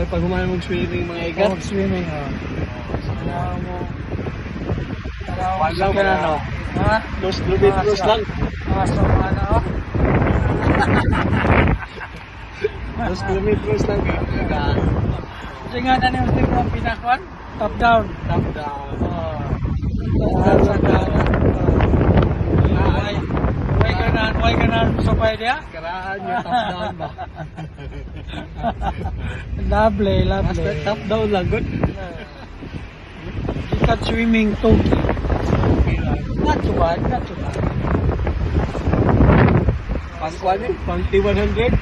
pag humahan mong swimming mga igat. Swimming, kailangan mo. Wag lang ka na, no? Ha? 2 kilometers lang. Sama na, 2 kilometers lang. Kasi nga na yung tipo ang pinakwan, top down. Top down. Sa kanan. Huwag kanan mo sabay niya. Karaan yung top down ba? Lovely. Basta top down lang, good. Ikat swimming too. Not too bad. Pang pang T100.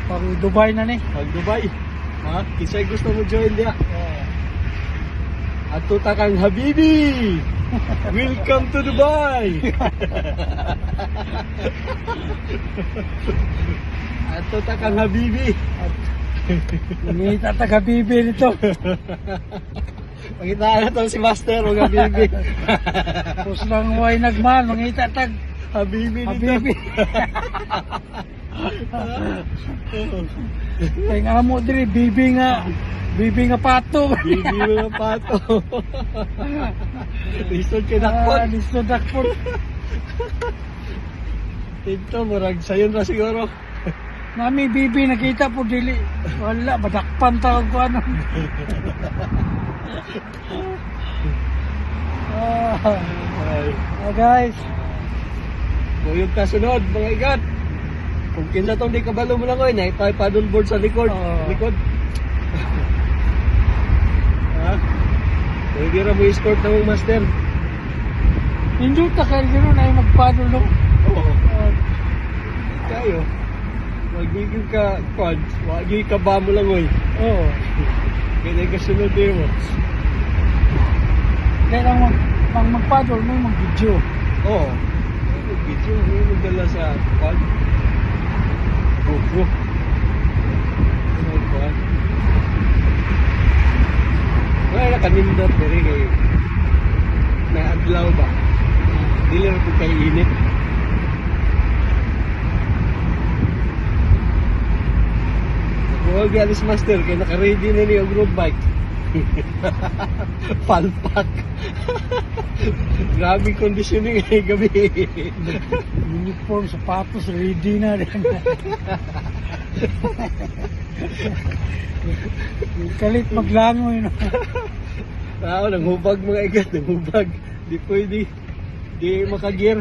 Pang Dubai na ni. Pag Dubai. Ha? Kisay gusto mo join dia. At tutakang Habibi! Welcome to Dubai! At tutakang Habibi! Hindi taga-bibi nito. Pakitaan na to si Master o Habibi. Tapos lang huwag nagman, mangita tag Habibi dito. Habibi. Kaya nga mo diri, bibi nga pato. Habibi mga pato. Lisod kay Dakpot. Listo dakpot. Ito, murag sayon na siguro. Nami bibi nakita po dili. Wala, badakpan tawag ko ano. Guys. Kuyog kasunod, mga igat. Kung kinsa tong di kabalo mo lang ko, naipay paddleboard sa likod. Likod. Ha? Pwede ra mo escort na mong master. Hindi ta kayo gano'n ay magpaddle no. Oo. Kayo. Magiging ka, quad. Wagi ka ba mo lang, oy. Oo. Kaya kasunod din mo. Kaya lang magpaddle mo mag-video. Oo. Mag-video. May magdala sa quad. GoPro. Quad. Wala na kanindot pero kayo. May adlaw ba? Dili na po kayo init. Huwag alis master kaya naka-ready na niyo ang group bike. Palpak. Grabe conditioning ay gabi. Uniform, sapatos, ready na rin. Kalit maglangoy no. Nang hubag mga igat, nang hubag. Di pwede. Di makagear.